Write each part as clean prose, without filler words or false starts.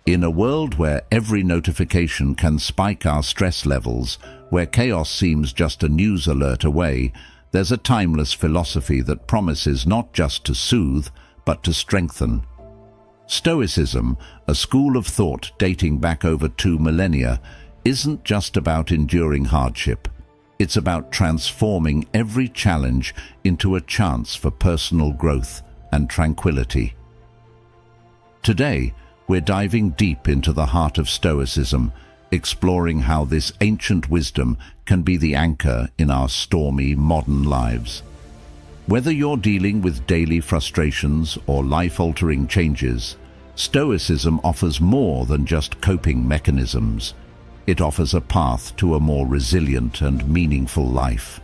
In a world where every notification can spike our stress levels, where chaos seems just a news alert away, there's a timeless philosophy that promises not just to soothe, but to strengthen. Stoicism, a school of thought dating back over 2 millennia, isn't just about enduring hardship. It's about transforming every challenge into a chance for personal growth and tranquility. Today, we're diving deep into the heart of Stoicism, exploring how this ancient wisdom can be the anchor in our stormy modern lives. Whether you're dealing with daily frustrations or life-altering changes, Stoicism offers more than just coping mechanisms. It offers a path to a more resilient and meaningful life.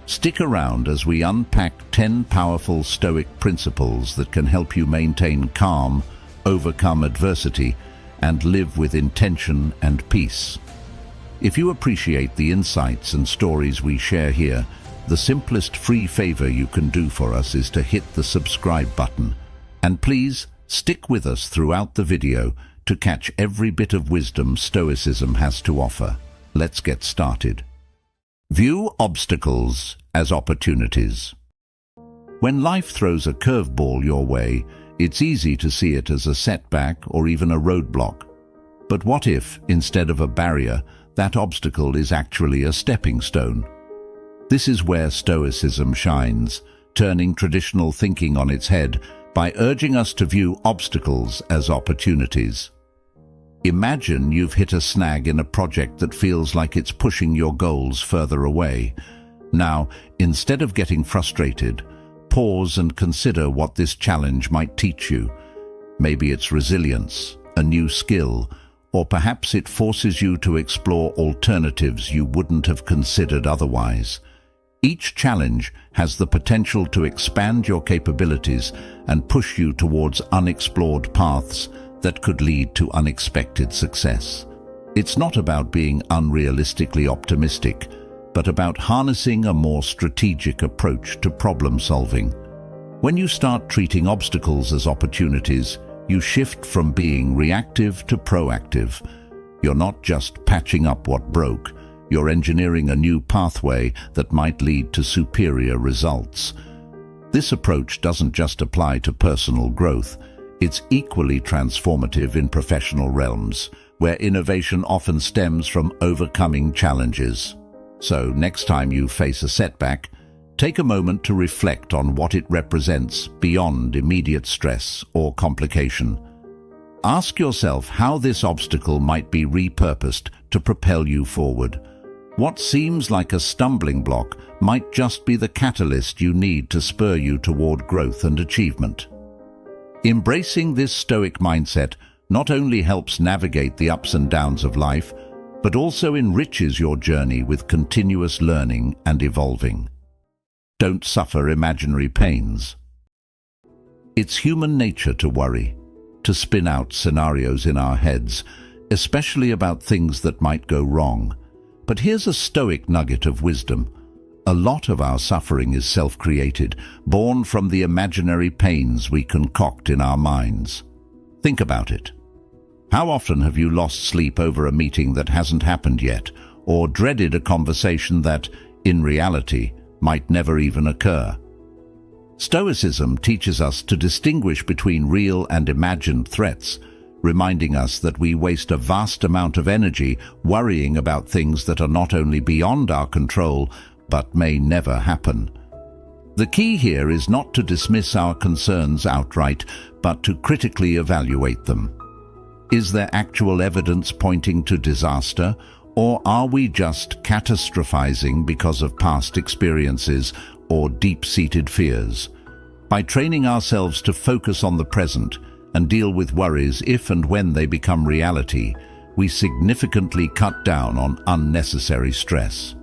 Stick around as we unpack 10 powerful Stoic principles that can help you maintain calm, overcome adversity, and live with intention and peace. If you appreciate the insights and stories we share here, the simplest free favor you can do for us is to hit the subscribe button. And please, stick with us throughout the video to catch every bit of wisdom Stoicism has to offer. Let's get started. View obstacles as opportunities. When life throws a curveball your way, it's easy to see it as a setback or even a roadblock. But what if, instead of a barrier, that obstacle is actually a stepping stone? This is where Stoicism shines, turning traditional thinking on its head by urging us to view obstacles as opportunities. Imagine you've hit a snag in a project that feels like it's pushing your goals further away. Now, instead of getting frustrated, pause and consider what this challenge might teach you. Maybe it's resilience, a new skill, or perhaps it forces you to explore alternatives you wouldn't have considered otherwise. Each challenge has the potential to expand your capabilities and push you towards unexplored paths that could lead to unexpected success. It's not about being unrealistically optimistic, but about harnessing a more strategic approach to problem solving. When you start treating obstacles as opportunities, you shift from being reactive to proactive. You're not just patching up what broke, you're engineering a new pathway that might lead to superior results. This approach doesn't just apply to personal growth, it's equally transformative in professional realms, where innovation often stems from overcoming challenges. So, next time you face a setback, take a moment to reflect on what it represents beyond immediate stress or complication. Ask yourself how this obstacle might be repurposed to propel you forward. What seems like a stumbling block might just be the catalyst you need to spur you toward growth and achievement. Embracing this Stoic mindset not only helps navigate the ups and downs of life, but also enriches your journey with continuous learning and evolving. Don't suffer imaginary pains. It's human nature to worry, to spin out scenarios in our heads, especially about things that might go wrong. But here's a Stoic nugget of wisdom. A lot of our suffering is self-created, born from the imaginary pains we concoct in our minds. Think about it. How often have you lost sleep over a meeting that hasn't happened yet, or dreaded a conversation that, in reality, might never even occur? Stoicism teaches us to distinguish between real and imagined threats, reminding us that we waste a vast amount of energy worrying about things that are not only beyond our control, but may never happen. The key here is not to dismiss our concerns outright, but to critically evaluate them. Is there actual evidence pointing to disaster, or are we just catastrophizing because of past experiences or deep-seated fears? By training ourselves to focus on the present and deal with worries if and when they become reality, we significantly cut down on unnecessary stress.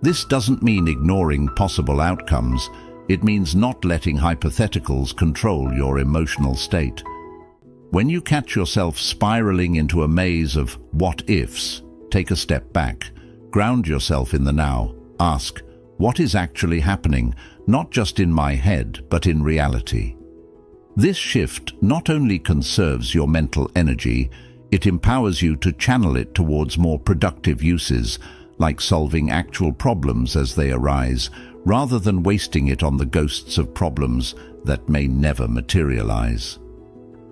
This doesn't mean ignoring possible outcomes. It means not letting hypotheticals control your emotional state. When you catch yourself spiraling into a maze of what-ifs, take a step back, ground yourself in the now, ask, what is actually happening, not just in my head, but in reality? This shift not only conserves your mental energy, it empowers you to channel it towards more productive uses, like solving actual problems as they arise, rather than wasting it on the ghosts of problems that may never materialize.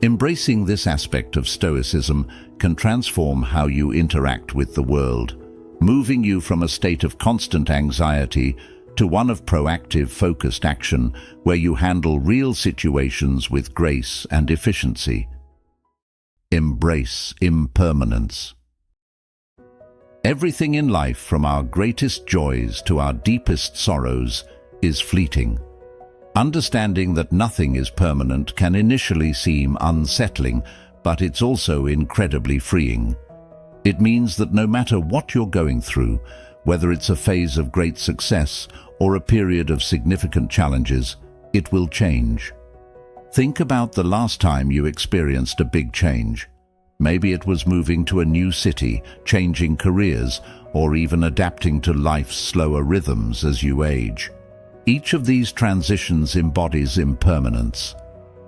Embracing this aspect of Stoicism can transform how you interact with the world, moving you from a state of constant anxiety to one of proactive, focused action where you handle real situations with grace and efficiency. Embrace impermanence. Everything in life, from our greatest joys to our deepest sorrows, is fleeting. Understanding that nothing is permanent can initially seem unsettling, but it's also incredibly freeing. It means that no matter what you're going through, whether it's a phase of great success or a period of significant challenges, it will change. Think about the last time you experienced a big change. Maybe it was moving to a new city, changing careers, or even adapting to life's slower rhythms as you age. Each of these transitions embodies impermanence.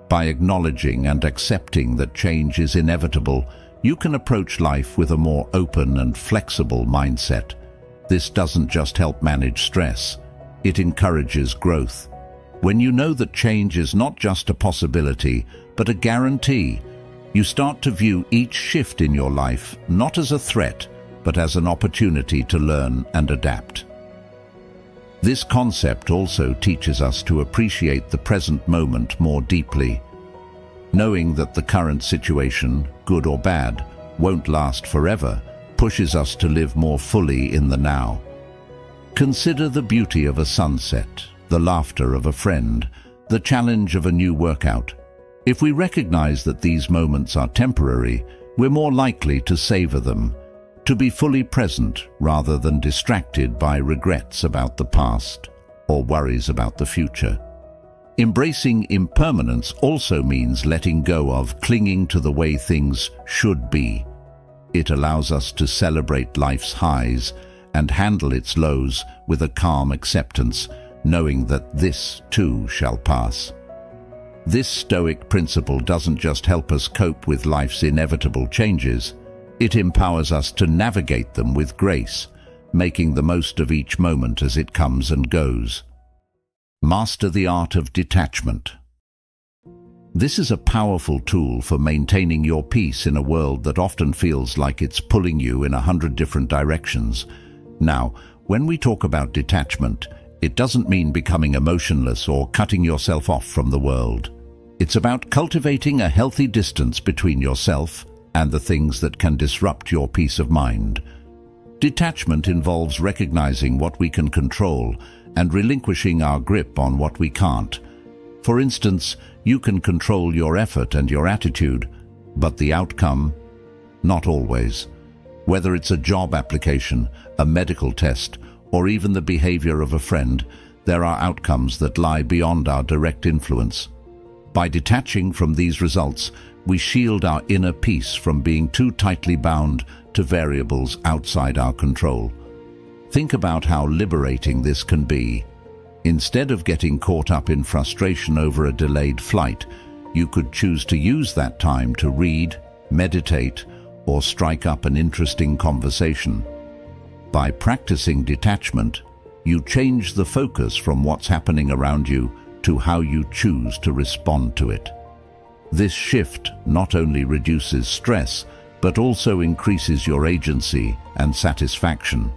By acknowledging and accepting that change is inevitable, you can approach life with a more open and flexible mindset. This doesn't just help manage stress, it encourages growth. When you know that change is not just a possibility, but a guarantee, you start to view each shift in your life not as a threat, but as an opportunity to learn and adapt. This concept also teaches us to appreciate the present moment more deeply. Knowing that the current situation, good or bad, won't last forever, pushes us to live more fully in the now. Consider the beauty of a sunset, the laughter of a friend, the challenge of a new workout. If we recognize that these moments are temporary, we're more likely to savor them, to be fully present rather than distracted by regrets about the past or worries about the future. Embracing impermanence also means letting go of clinging to the way things should be. It allows us to celebrate life's highs and handle its lows with a calm acceptance, knowing that this too shall pass. This Stoic principle doesn't just help us cope with life's inevitable changes, it empowers us to navigate them with grace, making the most of each moment as it comes and goes. Master the art of detachment. This is a powerful tool for maintaining your peace in a world that often feels like it's pulling you in 100 different directions. Now, when we talk about detachment, it doesn't mean becoming emotionless or cutting yourself off from the world. It's about cultivating a healthy distance between yourself and the things that can disrupt your peace of mind. Detachment involves recognizing what we can control and relinquishing our grip on what we can't. For instance, you can control your effort and your attitude, but the outcome? Not always. Whether it's a job application, a medical test, or even the behavior of a friend, there are outcomes that lie beyond our direct influence. By detaching from these results, we shield our inner peace from being too tightly bound to variables outside our control. Think about how liberating this can be. Instead of getting caught up in frustration over a delayed flight, you could choose to use that time to read, meditate, or strike up an interesting conversation. By practicing detachment, you change the focus from what's happening around you to how you choose to respond to it. This shift not only reduces stress, but also increases your agency and satisfaction.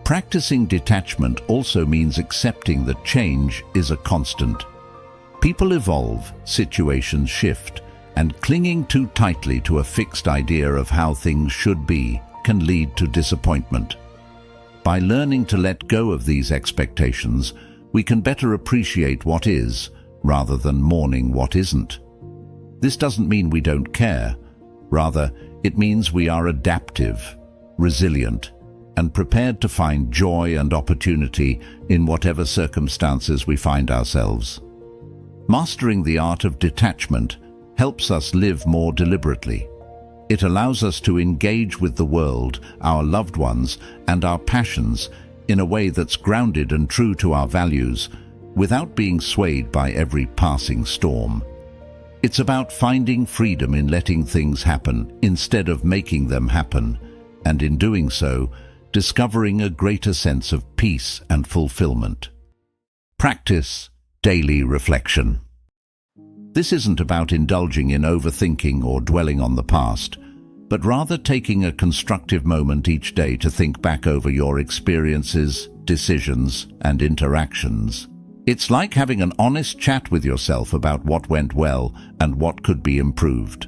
Practicing detachment also means accepting that change is a constant. People evolve, situations shift, and clinging too tightly to a fixed idea of how things should be can lead to disappointment. By learning to let go of these expectations, we can better appreciate what is, rather than mourning what isn't. This doesn't mean we don't care. Rather, it means we are adaptive, resilient, and prepared to find joy and opportunity in whatever circumstances we find ourselves. Mastering the art of detachment helps us live more deliberately. It allows us to engage with the world, our loved ones, and our passions in a way that's grounded and true to our values, without being swayed by every passing storm. It's about finding freedom in letting things happen instead of making them happen, and in doing so, discovering a greater sense of peace and fulfillment. Practice daily reflection. This isn't about indulging in overthinking or dwelling on the past, but rather taking a constructive moment each day to think back over your experiences, decisions, and interactions. It's like having an honest chat with yourself about what went well and what could be improved.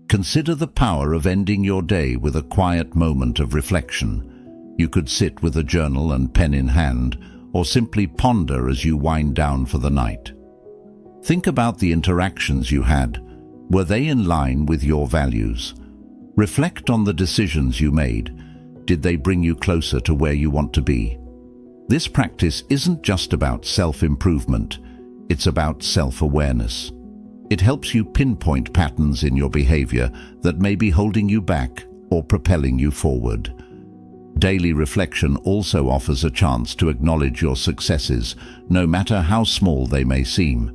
Consider the power of ending your day with a quiet moment of reflection. You could sit with a journal and pen in hand, or simply ponder as you wind down for the night. Think about the interactions you had. Were they in line with your values? Reflect on the decisions you made. Did they bring you closer to where you want to be? This practice isn't just about self-improvement, it's about self-awareness. It helps you pinpoint patterns in your behavior that may be holding you back or propelling you forward. Daily reflection also offers a chance to acknowledge your successes, no matter how small they may seem.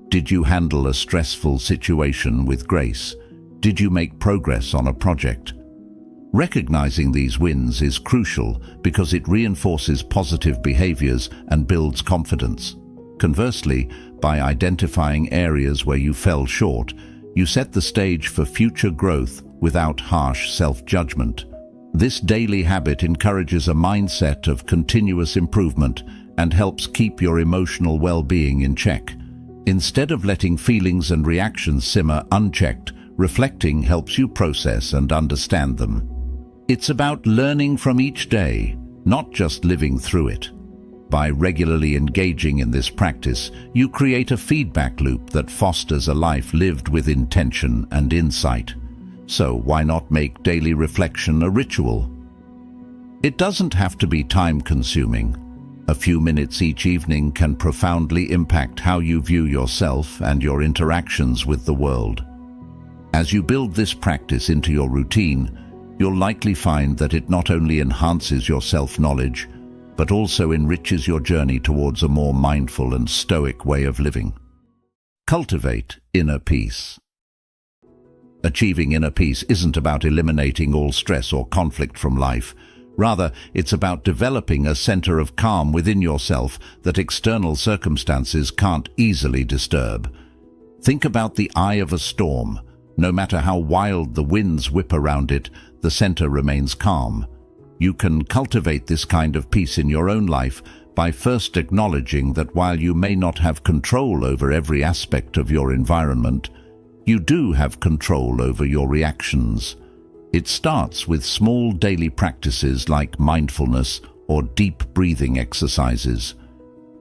Did you handle a stressful situation with grace? Did you make progress on a project? Recognizing these wins is crucial because it reinforces positive behaviors and builds confidence. Conversely, by identifying areas where you fell short, you set the stage for future growth without harsh self-judgment. This daily habit encourages a mindset of continuous improvement and helps keep your emotional well-being in check. Instead of letting feelings and reactions simmer unchecked, reflecting helps you process and understand them. It's about learning from each day, not just living through it. By regularly engaging in this practice, you create a feedback loop that fosters a life lived with intention and insight. So why not make daily reflection a ritual? It doesn't have to be time-consuming. A few minutes each evening can profoundly impact how you view yourself and your interactions with the world. As you build this practice into your routine, you'll likely find that it not only enhances your self-knowledge, but also enriches your journey towards a more mindful and stoic way of living. Cultivate inner peace. Achieving inner peace isn't about eliminating all stress or conflict from life. Rather, it's about developing a center of calm within yourself that external circumstances can't easily disturb. Think about the eye of a storm. No matter how wild the winds whip around it, the center remains calm. You can cultivate this kind of peace in your own life by first acknowledging that while you may not have control over every aspect of your environment, you do have control over your reactions. It starts with small daily practices like mindfulness or deep breathing exercises.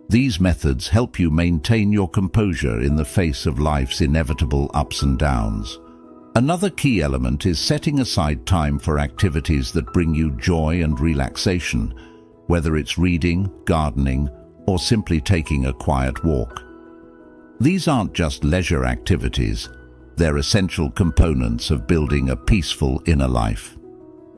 These methods help you maintain your composure in the face of life's inevitable ups and downs. Another key element is setting aside time for activities that bring you joy and relaxation, whether it's reading, gardening, or simply taking a quiet walk. These aren't just leisure activities, they're essential components of building a peaceful inner life.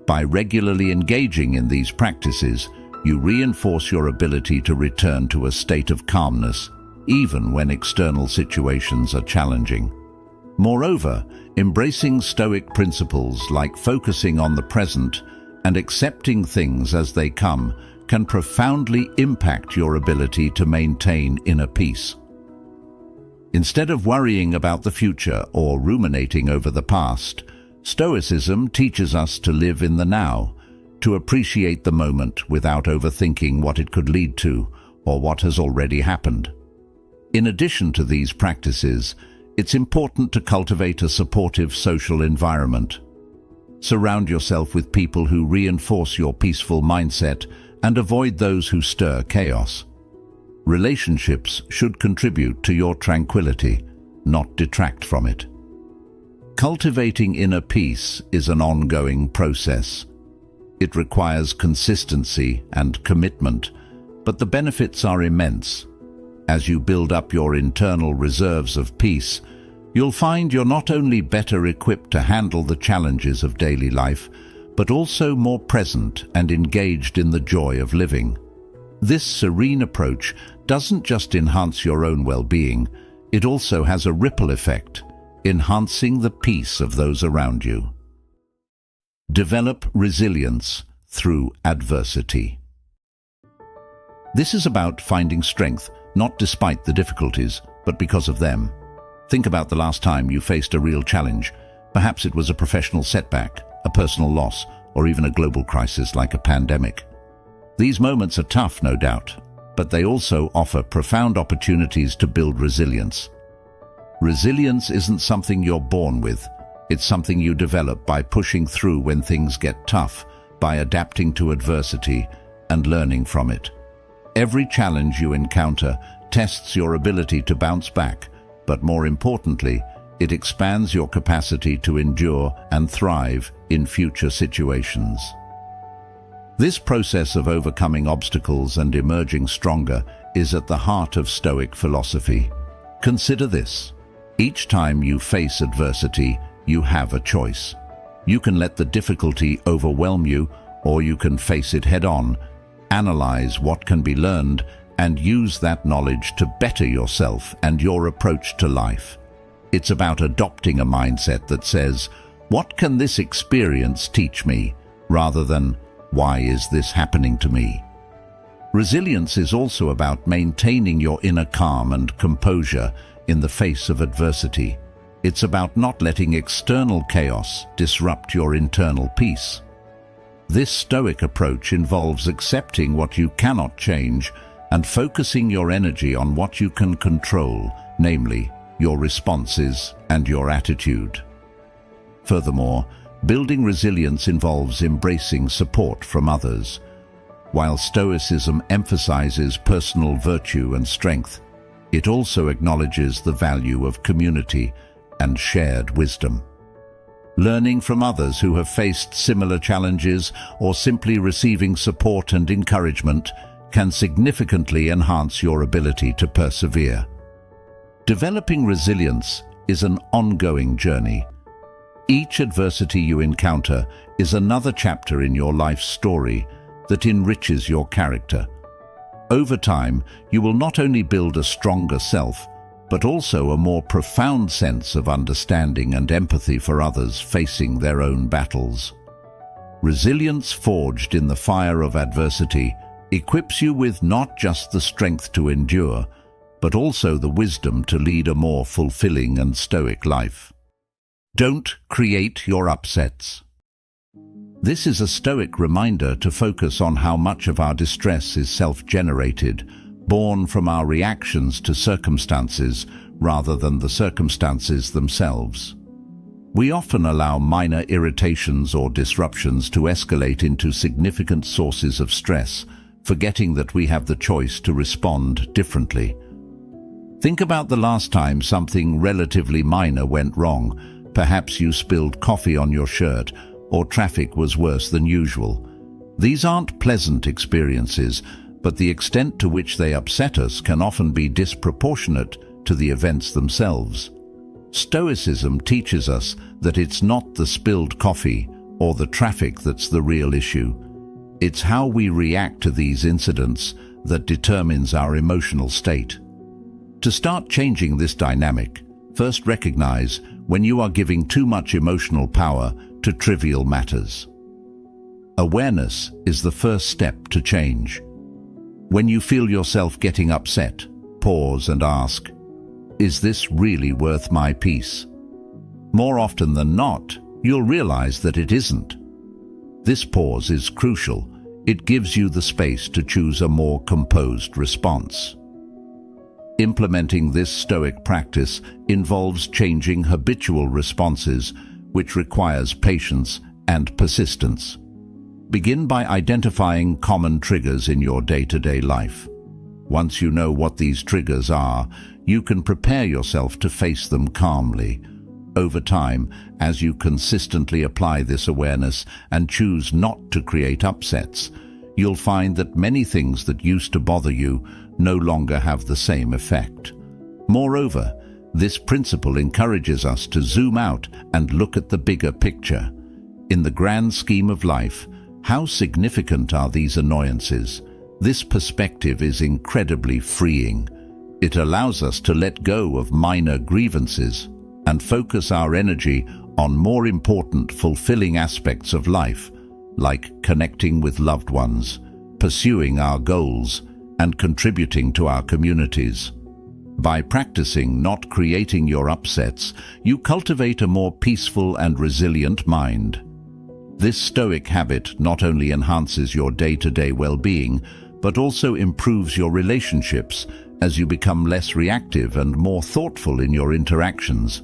By regularly engaging in these practices, you reinforce your ability to return to a state of calmness, even when external situations are challenging. Moreover, embracing Stoic principles like focusing on the present and accepting things as they come can profoundly impact your ability to maintain inner peace. Instead of worrying about the future or ruminating over the past, Stoicism teaches us to live in the now, to appreciate the moment without overthinking what it could lead to or what has already happened. In addition to these practices, it's important to cultivate a supportive social environment. Surround yourself with people who reinforce your peaceful mindset and avoid those who stir chaos. Relationships should contribute to your tranquility, not detract from it. Cultivating inner peace is an ongoing process. It requires consistency and commitment, but the benefits are immense. As you build up your internal reserves of peace, you'll find you're not only better equipped to handle the challenges of daily life, but also more present and engaged in the joy of living. This serene approach doesn't just enhance your own well-being, it also has a ripple effect. enhancing the peace of those around you. Develop resilience through adversity. This is about finding strength, not despite the difficulties, but because of them. Think about the last time you faced a real challenge. Perhaps it was a professional setback, a personal loss, or even a global crisis like a pandemic. These moments are tough, no doubt, but they also offer profound opportunities to build resilience. Resilience isn't something you're born with. It's something you develop by pushing through when things get tough, by adapting to adversity and learning from it. Every challenge you encounter tests your ability to bounce back, but more importantly, it expands your capacity to endure and thrive in future situations. This process of overcoming obstacles and emerging stronger is at the heart of Stoic philosophy. Consider this. Each time you face adversity, you have a choice. You can let the difficulty overwhelm you, or you can face it head-on, analyze what can be learned, and use that knowledge to better yourself and your approach to life. It's about adopting a mindset that says, "What can this experience teach me?" rather than, "Why is this happening to me?" Resilience is also about maintaining your inner calm and composure in the face of adversity. It's about not letting external chaos disrupt your internal peace. This Stoic approach involves accepting what you cannot change and focusing your energy on what you can control, namely, your responses and your attitude. Furthermore, building resilience involves embracing support from others. While Stoicism emphasizes personal virtue and strength, it also acknowledges the value of community and shared wisdom. Learning from others who have faced similar challenges or simply receiving support and encouragement can significantly enhance your ability to persevere. Developing resilience is an ongoing journey. Each adversity you encounter is another chapter in your life's story that enriches your character. Over time, you will not only build a stronger self, but also a more profound sense of understanding and empathy for others facing their own battles. Resilience forged in the fire of adversity equips you with not just the strength to endure, but also the wisdom to lead a more fulfilling and stoic life. Don't create your upsets. This is a Stoic reminder to focus on how much of our distress is self-generated, born from our reactions to circumstances rather than the circumstances themselves. We often allow minor irritations or disruptions to escalate into significant sources of stress, forgetting that we have the choice to respond differently. Think about the last time something relatively minor went wrong. Perhaps you spilled coffee on your shirt, or traffic was worse than usual. These aren't pleasant experiences, but the extent to which they upset us can often be disproportionate to the events themselves. Stoicism teaches us that it's not the spilled coffee or the traffic that's the real issue. It's how we react to these incidents that determines our emotional state. To start changing this dynamic, first recognize when you are giving too much emotional power to trivial matters. Awareness is the first step to change. When you feel yourself getting upset, pause and ask, "Is this really worth my peace?" More often than not, you'll realize that it isn't. This pause is crucial. It gives you the space to choose a more composed response. Implementing this Stoic practice involves changing habitual responses, which requires patience and persistence. Begin by identifying common triggers in your day-to-day life. Once you know what these triggers are, you can prepare yourself to face them calmly. Over time, as you consistently apply this awareness and choose not to create upsets, you'll find that many things that used to bother you no longer have the same effect. Moreover, this principle encourages us to zoom out and look at the bigger picture. In the grand scheme of life, how significant are these annoyances? This perspective is incredibly freeing. It allows us to let go of minor grievances and focus our energy on more important, fulfilling aspects of life, like connecting with loved ones, pursuing our goals, and contributing to our communities. By practicing not creating your upsets, you cultivate a more peaceful and resilient mind. This Stoic habit not only enhances your day-to-day well-being, but also improves your relationships as you become less reactive and more thoughtful in your interactions.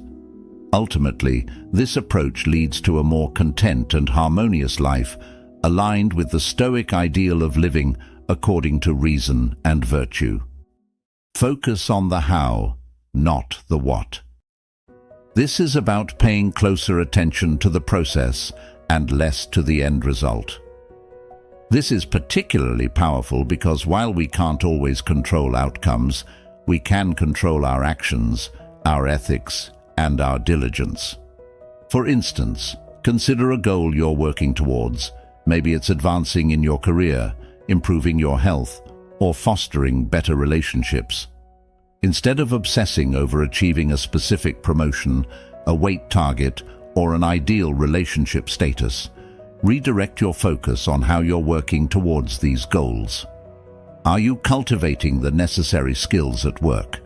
Ultimately, this approach leads to a more content and harmonious life, aligned with the Stoic ideal of living according to reason and virtue. Focus on the how, not the what. This is about paying closer attention to the process and less to the end result. This is particularly powerful because while we can't always control outcomes, we can control our actions, our ethics, and our diligence. For instance, consider a goal you're working towards. Maybe it's advancing in your career, improving your health, or fostering better relationships. Instead of obsessing over achieving a specific promotion, a weight target, or an ideal relationship status, redirect your focus on how you're working towards these goals. Are you cultivating the necessary skills at work?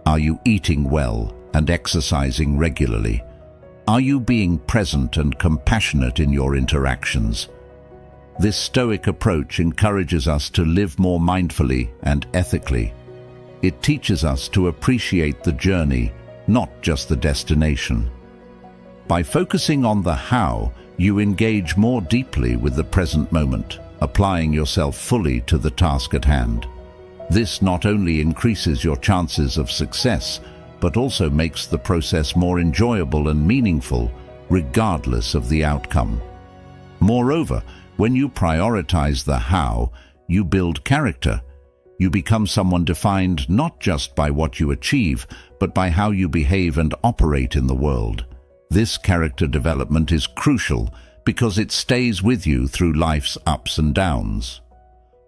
Are you eating well and exercising regularly? Are you being present and compassionate in your interactions? This Stoic approach encourages us to live more mindfully and ethically. It teaches us to appreciate the journey, not just the destination. By focusing on the how, you engage more deeply with the present moment, applying yourself fully to the task at hand. This not only increases your chances of success, but also makes the process more enjoyable and meaningful, regardless of the outcome. Moreover, when you prioritize the how, you build character. You become someone defined not just by what you achieve, but by how you behave and operate in the world. This character development is crucial because it stays with you through life's ups and downs.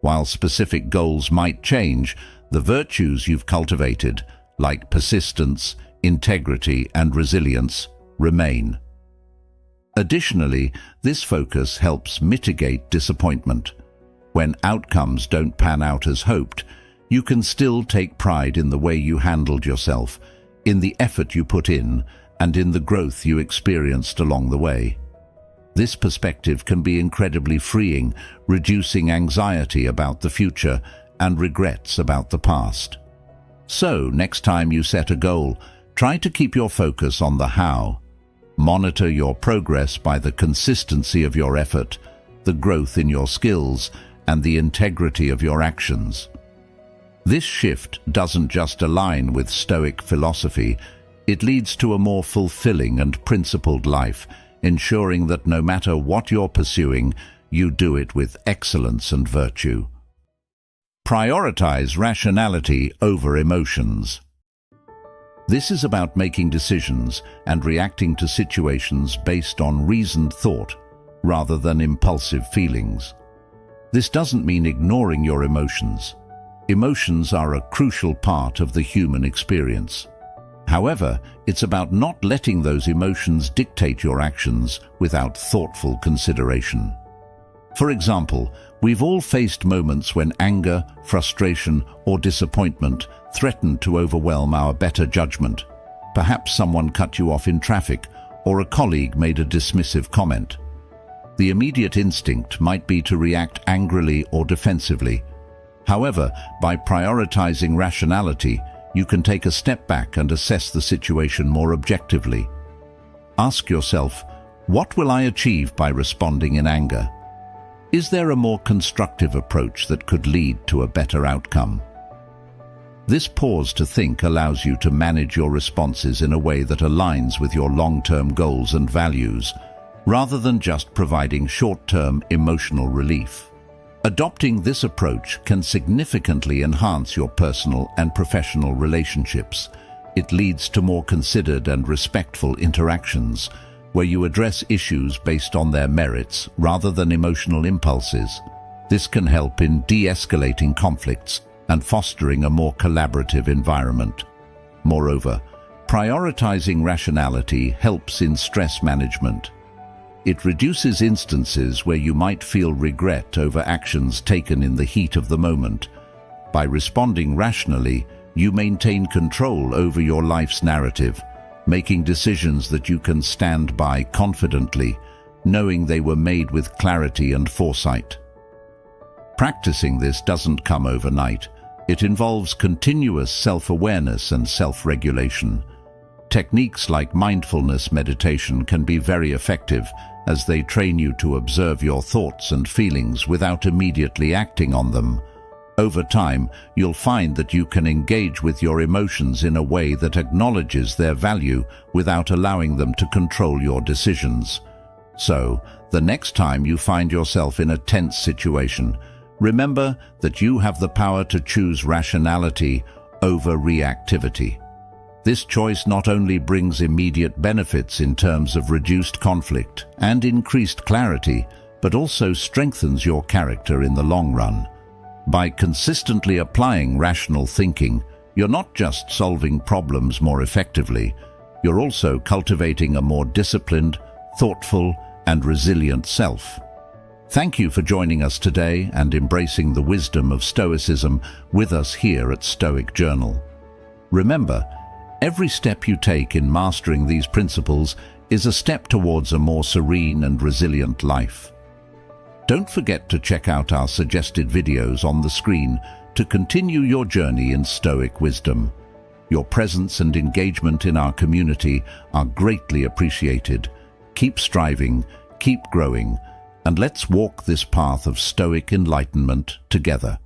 While specific goals might change, the virtues you've cultivated, like persistence, integrity, and resilience, remain. Additionally, this focus helps mitigate disappointment. When outcomes don't pan out as hoped, you can still take pride in the way you handled yourself, in the effort you put in, and in the growth you experienced along the way. This perspective can be incredibly freeing, reducing anxiety about the future and regrets about the past. So, next time you set a goal, try to keep your focus on the how. Monitor your progress by the consistency of your effort, the growth in your skills, and the integrity of your actions. This shift doesn't just align with Stoic philosophy, it leads to a more fulfilling and principled life, ensuring that no matter what you're pursuing, you do it with excellence and virtue. Prioritize rationality over emotions. This is about making decisions and reacting to situations based on reasoned thought, rather than impulsive feelings. This doesn't mean ignoring your emotions. Emotions are a crucial part of the human experience. However, it's about not letting those emotions dictate your actions without thoughtful consideration. For example, we've all faced moments when anger, frustration, or disappointment threatened to overwhelm our better judgment. Perhaps someone cut you off in traffic, or a colleague made a dismissive comment. The immediate instinct might be to react angrily or defensively. However, by prioritizing rationality, you can take a step back and assess the situation more objectively. Ask yourself, what will I achieve by responding in anger? Is there a more constructive approach that could lead to a better outcome? This pause to think allows you to manage your responses in a way that aligns with your long-term goals and values, rather than just providing short-term emotional relief. Adopting this approach can significantly enhance your personal and professional relationships. It leads to more considered and respectful interactions, where you address issues based on their merits rather than emotional impulses. This can help in de-escalating conflicts and fostering a more collaborative environment. Moreover, Prioritizing rationality helps in stress management. It reduces instances where you might feel regret over actions taken in the heat of the moment. By responding rationally, you maintain control over your life's narrative, making decisions that you can stand by confidently, knowing they were made with clarity and foresight. Practicing this doesn't come overnight. It involves continuous self-awareness and self-regulation. Techniques like mindfulness meditation can be very effective as they train you to observe your thoughts and feelings without immediately acting on them. Over time, you'll find that you can engage with your emotions in a way that acknowledges their value without allowing them to control your decisions. So, the next time you find yourself in a tense situation, remember that you have the power to choose rationality over reactivity. This choice not only brings immediate benefits in terms of reduced conflict and increased clarity, but also strengthens your character in the long run. By consistently applying rational thinking, you're not just solving problems more effectively, you're also cultivating a more disciplined, thoughtful, and resilient self. Thank you for joining us today and embracing the wisdom of Stoicism with us here at Stoic Journal. Remember, every step you take in mastering these principles is a step towards a more serene and resilient life. Don't forget to check out our suggested videos on the screen to continue your journey in Stoic wisdom. Your presence and engagement in our community are greatly appreciated. Keep striving, keep growing, and let's walk this path of Stoic enlightenment together.